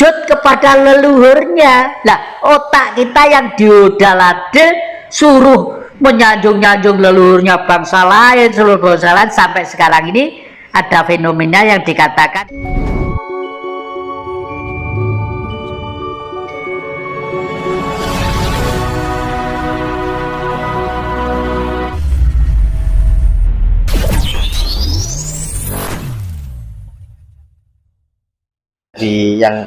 sujud kepada leluhurnya. Lah otak kita yang diodal-adil suruh menyanjung-nyanjung leluhurnya bangsa lain, seluruh bangsa lain, sampai sekarang ini ada fenomena yang dikatakan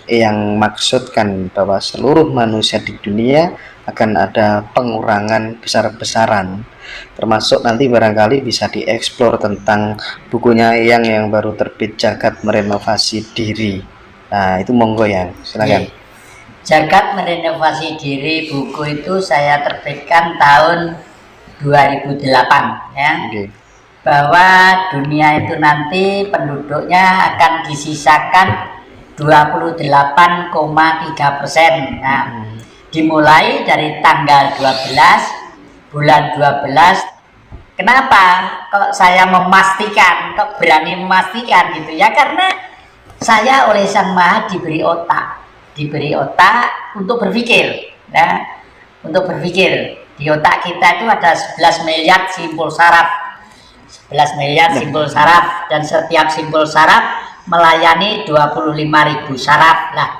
yang maksudkan bahwa seluruh manusia di dunia akan ada pengurangan besar-besaran, termasuk nanti barangkali bisa dieksplor tentang bukunya yang baru terbit, Jagat Merenovasi Diri. Nah itu monggo ya, silakan. Jagat Merenovasi Diri, buku itu saya terbitkan tahun 2008 ya. Bahwa dunia itu nanti penduduknya akan disisakan 28,3%. Nah, dimulai dari tanggal 12 bulan 12. Kenapa kok saya memastikan, kok berani memastikan gitu ya? Karena saya oleh Sang Maha diberi otak untuk berpikir, ya, untuk berpikir. Di otak kita itu ada 11 miliar simpul saraf, 11 miliar simpul saraf, dan setiap simpul saraf melayani 25.000 saraf. Nah,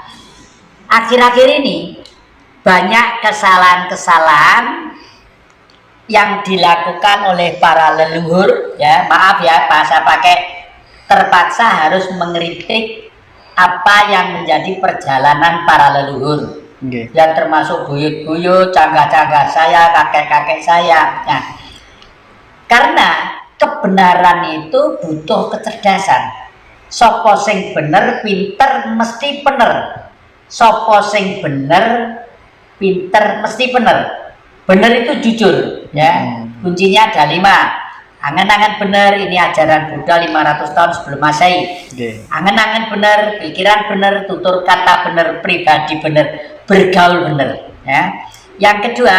akhir-akhir ini banyak kesalahan-kesalahan yang dilakukan oleh para leluhur, ya maaf ya, bahasa pakai terpaksa harus mengkritik apa yang menjadi perjalanan para leluhur, yang termasuk buyut-buyut, canggah-canggah saya, kakek-kakek saya. Nah, karena kebenaran itu butuh kecerdasan. Sopo sing bener pinter mesti bener. Sopo sing bener pinter mesti bener. Bener itu jujur, ya. Kuncinya ada 5. Angan-angan bener, ini ajaran Buddha 500 tahun sebelum Masehi. Angan-angan bener, pikiran bener, tutur kata bener, pribadi bener, bergaul bener, ya. Yang kedua,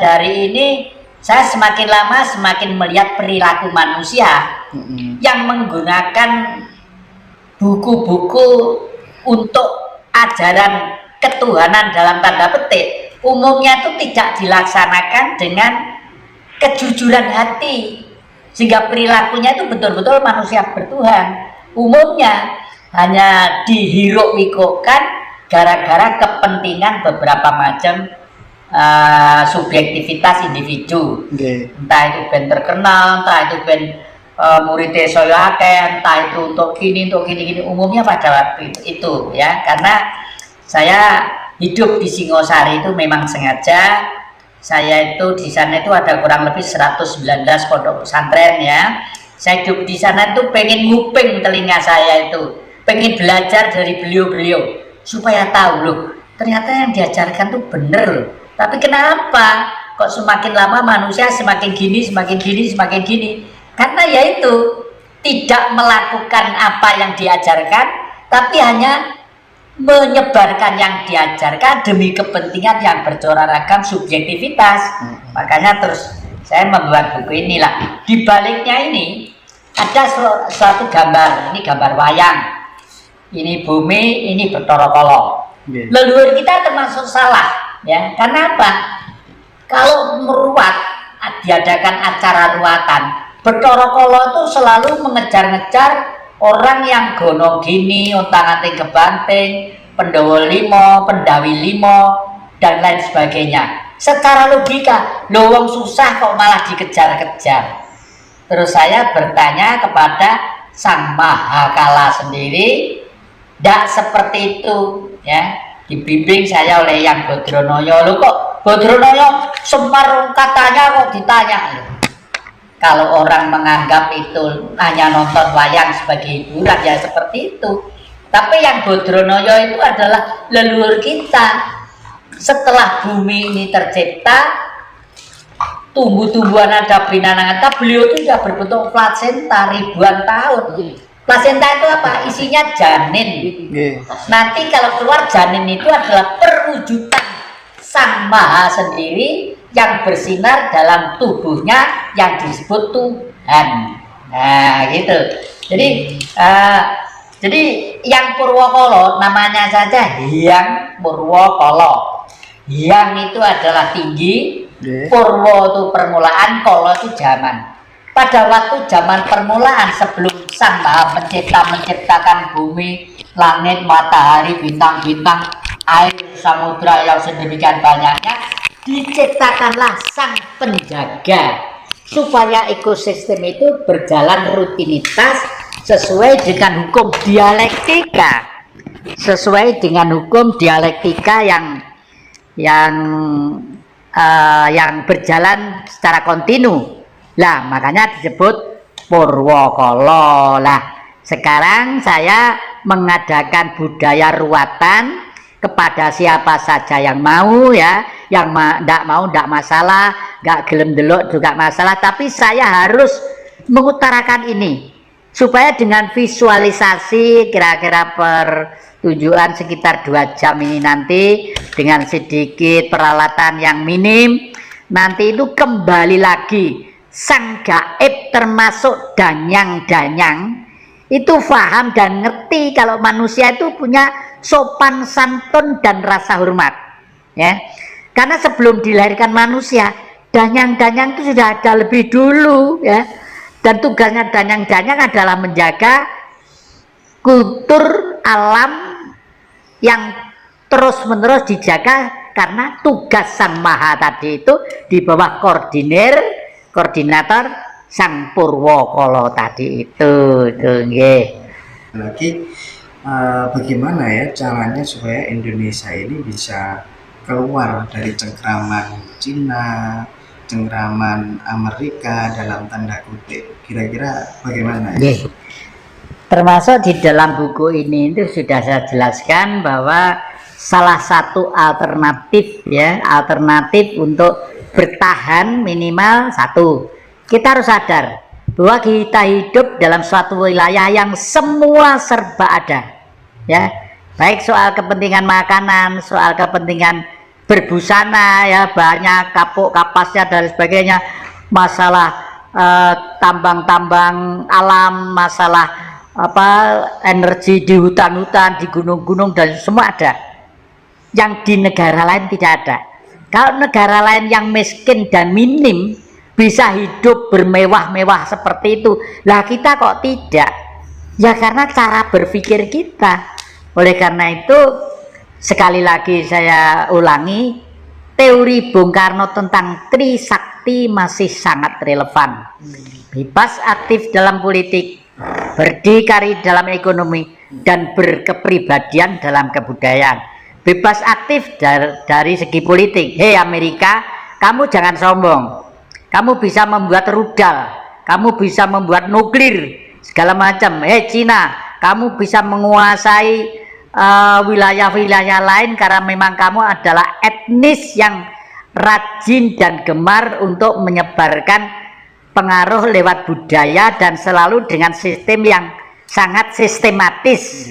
dari ini saya semakin lama semakin melihat perilaku manusia yang menggunakan buku-buku untuk ajaran ketuhanan dalam tanda petik, umumnya itu tidak dilaksanakan dengan kejujuran hati, sehingga perilakunya itu betul-betul manusia bertuhan. Umumnya hanya dihiruk-pikukkan gara-gara kepentingan beberapa macam subjektivitas individu, entah itu ben terkenal, entah itu ben muridnya saya akeh, entah itu untuk gini, umumnya pada waktu itu ya. Karena saya hidup di Singosari itu memang sengaja. Saya itu di sana itu ada kurang lebih 119 pondok pesantren ya. Saya hidup di sana itu pengen nguping telinga saya itu, pengen belajar dari beliau-beliau supaya tahu loh, ternyata yang diajarkan tuh bener loh. Tapi kenapa kok semakin lama manusia semakin gini? Karena yaitu tidak melakukan apa yang diajarkan, tapi hanya menyebarkan yang diajarkan demi kepentingan yang bercorak ragam subjektivitas. Makanya terus saya membuat buku inilah. Di baliknya ini ada suatu gambar, ini gambar wayang. Ini bumi, ini Bathara Kala. Leluhur kita termasuk salah. Ya, karena apa? Kalau meruat, diadakan acara ruatan, Bathara Kala itu selalu mengejar-ngejar orang yang gonong gini, ontang-anting kebanting, Pandhawa 5, Pendawi 5, dan lain sebagainya. Secara logika, lo wong susah kok malah dikejar-kejar. Terus saya bertanya kepada Sang Maha Kala sendiri, tidak seperti itu, ya. Dibimbing saya oleh Yang Badranaya. Lo kok Badranaya Semar katanya kok ditanya. Kalau orang menganggap itu hanya nonton wayang sebagai hiburan, ya seperti itu. Tapi Yang Badranaya itu adalah leluhur kita. Setelah bumi ini tercipta, tumbuh-tumbuhan ada binatang, beliau itu sudah berbentuk plasenta ribuan tahun. Plasenta itu apa? Isinya janin. Nanti kalau keluar janin itu adalah perwujudan Sang Maha sendiri yang bersinar dalam tubuhnya yang disebut Tuhan. Nah gitu. Jadi Jadi yang Purwokolo namanya saja Hyang Purwokolo. Hyang itu adalah tinggi, Purwo itu permulaan, Kolo itu zaman. Pada waktu zaman permulaan sebelum Sang Maha Pencipta menciptakan bumi, langit, matahari, bintang-bintang, air, samudra yang sedemikian banyaknya, diciptakanlah Sang Penjaga supaya ekosistem itu berjalan rutinitas sesuai dengan hukum dialektika, sesuai dengan hukum dialektika yang berjalan secara kontinu. Lah makanya disebut Purwokolo. Lah sekarang saya mengadakan budaya ruatan kepada siapa saja yang mau, ya, yang ndak mau ndak masalah, nggak gelem delok juga masalah, tapi saya harus mengutarakan ini supaya dengan visualisasi kira-kira pertunjukan sekitar 2 jam ini nanti dengan sedikit peralatan yang minim, nanti itu kembali lagi sang gaib termasuk danyang-danyang itu paham dan ngerti kalau manusia itu punya sopan santun dan rasa hormat, ya. Karena sebelum dilahirkan manusia, danyang-danyang itu sudah ada lebih dulu, ya. Dan tugasnya danyang-danyang adalah menjaga kultur alam yang terus-menerus dijaga karena tugas Sang Maha tadi itu di bawah koordinator Sang Purwokolo tadi itu nggih. Lagi bagaimana ya caranya supaya Indonesia ini bisa keluar dari cengkraman Cina, cengkraman Amerika dalam tanda kutip, kira-kira bagaimana ya? Termasuk di dalam buku ini itu sudah saya jelaskan bahwa salah satu alternatif, ya, alternatif untuk bertahan minimal satu, kita harus sadar bahwa kita hidup dalam suatu wilayah yang semua serba ada, ya, baik soal kepentingan makanan, soal kepentingan berbusana, ya, banyak kapuk kapasnya dan sebagainya, masalah tambang-tambang alam, masalah energi di hutan-hutan, di gunung-gunung, dan semua ada. Yang di negara lain tidak ada. Kalau negara lain yang miskin dan minim bisa hidup bermewah-mewah seperti itu, lah kita kok tidak? Ya karena cara berpikir kita. Oleh karena itu sekali lagi saya ulangi, teori Bung Karno tentang Trisakti masih sangat relevan. Bebas aktif dalam politik, berdikari dalam ekonomi, dan berkepribadian dalam kebudayaan. Bebas aktif dari segi politik. Hei Amerika, kamu jangan sombong. Kamu bisa membuat rudal, kamu bisa membuat nuklir, segala macam. Hei Cina, kamu bisa menguasai wilayah-wilayah lain karena memang kamu adalah etnis yang rajin dan gemar untuk menyebarkan pengaruh lewat budaya dan selalu dengan sistem yang sangat sistematis.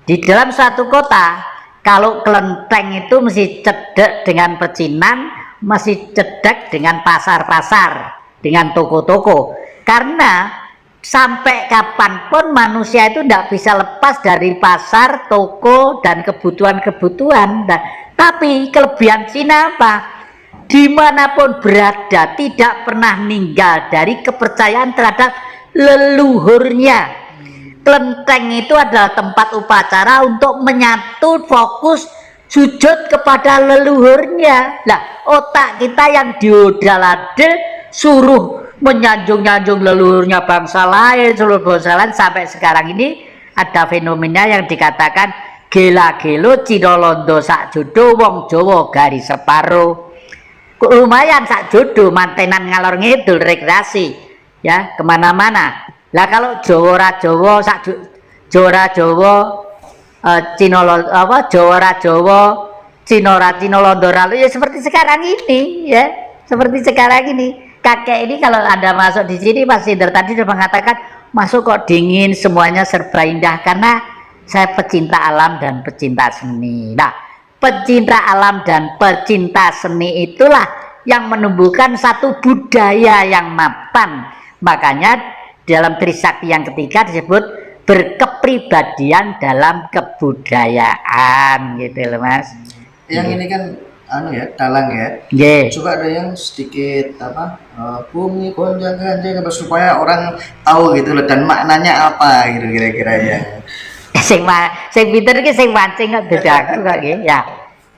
Di dalam suatu kota, kalau kelenteng itu mesti cedek dengan pecinan, mesti cedek dengan pasar-pasar, dengan toko-toko. Karena sampai kapanpun manusia itu tidak bisa lepas dari pasar, toko, dan kebutuhan-kebutuhan. Tapi kelebihan Cina apa? Dimanapun berada tidak pernah meninggal dari kepercayaan terhadap leluhurnya. Kelenteng itu adalah tempat upacara untuk menyatu fokus sujud kepada leluhurnya. Lah otak kita yang diodalade suruh menyanjung-nyanjung leluhurnya bangsa lain, seluruh bangsa lain, sampai sekarang ini ada fenomena yang dikatakan gela-gelo Cina Londo sak jodo wong Jawa garis separo. Lumayan sak jodoh mantenan ngalor ngidul rekreasi, ya, kemana-mana. Lah kalau Jawa Jawa sak Jawa Jawa Cina Jawa Cina Londo ya seperti sekarang ini, ya, seperti sekarang ini. Kakek ini kalau Anda masuk di sini, Mas Indra tadi sudah mengatakan masuk kok dingin, semuanya serba indah, karena saya pecinta alam dan pecinta seni. Nah, pecinta alam dan pecinta seni itulah yang menumbuhkan satu budaya yang mapan. Makanya dalam Trisakti yang ketiga disebut berkepribadian dalam kebudayaan gitu loh Mas. Yang ini kan anu ya, dalang ya. Nggih. Coba ada yang sedikit apa bumi gonjang ganjing apa supaya orang tahu gitu loh dan maknanya apa gitu kira-kira ya. Sing pinter iki sing mancing kok beda aku kok nggih. Ya.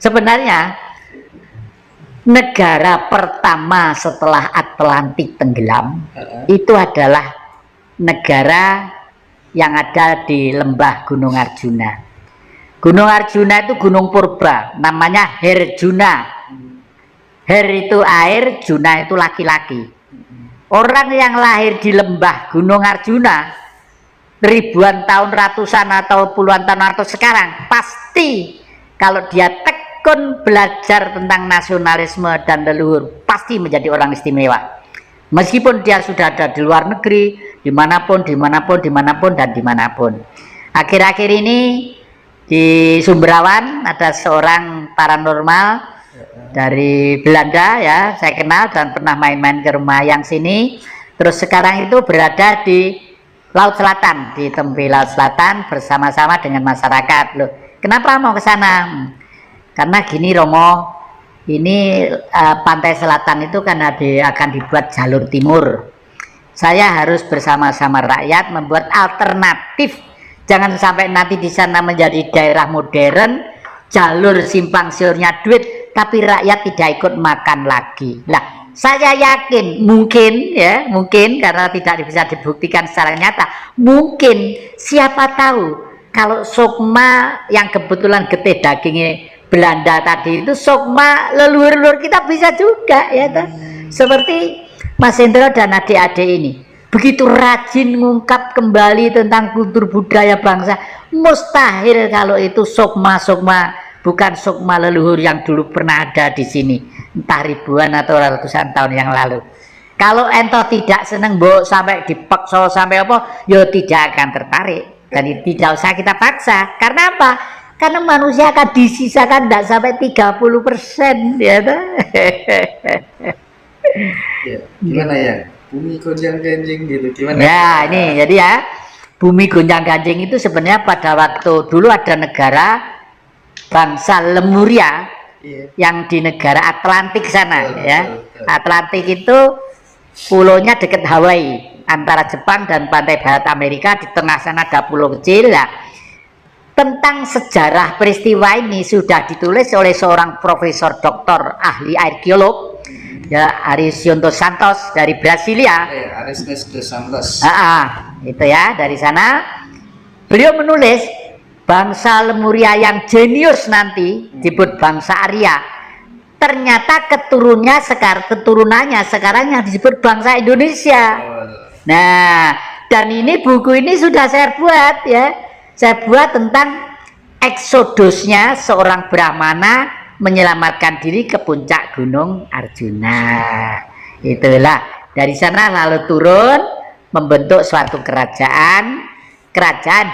Sebenarnya negara pertama setelah Atlantik tenggelam itu adalah negara yang ada di lembah Gunung Arjuna. Gunung Arjuna itu gunung purba, namanya Herjuna. Her itu air, Juna itu laki-laki. Orang yang lahir di lembah Gunung Arjuna ribuan tahun, ratusan atau puluhan tahun atau sekarang, pasti kalau dia tekun belajar tentang nasionalisme dan leluhur, pasti menjadi orang istimewa. Meskipun dia sudah ada di luar negeri, dimanapun, dan dimanapun. Akhir-akhir ini di Sumberawan ada seorang paranormal dari Belanda ya, saya kenal dan pernah main-main ke rumah yang sini. Terus sekarang itu berada di Laut Selatan, di tepi Laut Selatan bersama-sama dengan masyarakat. Loh, kenapa mau ke sana? Karena gini Romo, ini pantai selatan itu kan akan dibuat jalur timur. Saya harus bersama-sama rakyat membuat alternatif. Jangan sampai nanti di sana menjadi daerah modern, jalur simpang siurnya duit, tapi rakyat tidak ikut makan lagi. Lah, saya yakin mungkin karena tidak bisa dibuktikan secara nyata, mungkin siapa tahu kalau sukma yang kebetulan getih dagingnya Belanda tadi itu sukma leluhur-leluhur kita bisa juga ya toh. Seperti Mas Hendro dan adik-adik ini begitu rajin mengungkap kembali tentang kultur budaya bangsa, mustahil kalau itu sukma bukan sukma leluhur yang dulu pernah ada di sini entah ribuan atau ratusan tahun yang lalu. Kalau ento tidak seneng sampai dipaksa sampai apa, ya tidak akan tertarik dan tidak usah kita paksa. Karena apa? Karena manusia akan disisakan tidak sampai 30% ya toh. Ya, gimana ya? Bumi gonjang ganjing gitu gimana? Ya, ini jadi ya, bumi gonjang ganjing itu sebenarnya pada waktu dulu ada negara bangsa Lemuria yang di negara Atlantik sana ya. Atlantik itu pulaunya dekat Hawaii antara Jepang dan pantai barat Amerika, di tengah sana ada pulau kecil ya. Tentang sejarah peristiwa ini sudah ditulis oleh seorang profesor doktor ahli arkeolog ya, Ariston dos Santos dari Brasilia. Ariston dos Santos. Itu ya, dari sana beliau menulis bangsa Lemuria yang jenius nanti disebut bangsa Arya. Ternyata keturunannya sekarang yang disebut bangsa Indonesia. Nah, dan ini buku ini sudah saya buat ya. Saya buat tentang eksodusnya seorang Brahmana menyelamatkan diri ke puncak Gunung Arjuna. Itulah dari sana lalu turun membentuk suatu kerajaan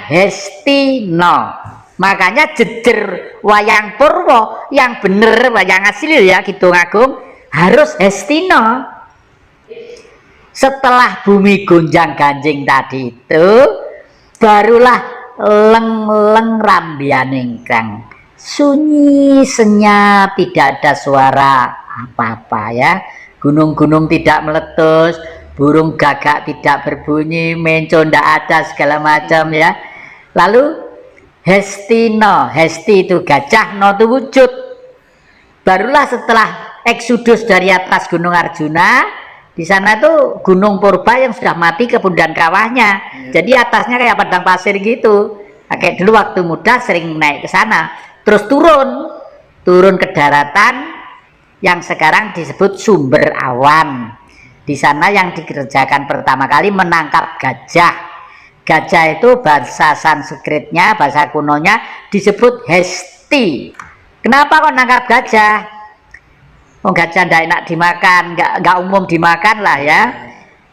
Hestino. Makanya jejer wayang Purwo yang bener wayang asli ya Kidung Agung harus Hestino. Setelah bumi gonjang ganjing tadi itu barulah leng-leng rambianing kang, sunyi senyap, tidak ada suara apa-apa ya. Gunung-gunung tidak meletus, burung gagak tidak berbunyi, menco tidak ada, segala macam ya. Lalu Hestino, Hesti itu gajah, no itu wujud. Barulah setelah eksodus dari atas Gunung Arjuna, di sana tuh gunung purba yang sudah mati kemudian kawahnya. Jadi atasnya kayak padang pasir gitu. Kayak dulu waktu muda sering naik ke sana, terus turun ke daratan yang sekarang disebut Sumber Awan. Di sana yang dikerjakan pertama kali menangkap gajah. Gajah itu bahasa Sanskritnya, bahasa kunonya disebut Hesti. Kenapa kok nangkap gajah? Oh, gajah tidak enak dimakan, nggak umum dimakan lah ya.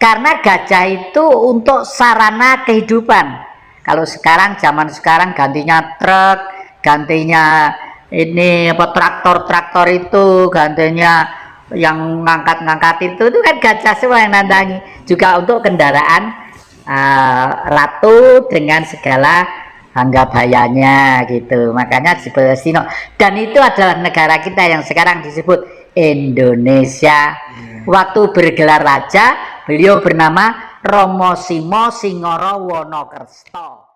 Karena gajah itu untuk sarana kehidupan. Kalau sekarang, zaman sekarang gantinya truk, gantinya ini apa traktor itu, gantinya yang ngangkat itu kan gajah semua yang nandangi. Juga untuk kendaraan ratu dengan segala anggabayanya gitu. Makanya disebut Sino. Dan itu adalah negara kita yang sekarang disebut Indonesia. Waktu bergelar raja, beliau bernama Romo Simo Singoro Wonokerto.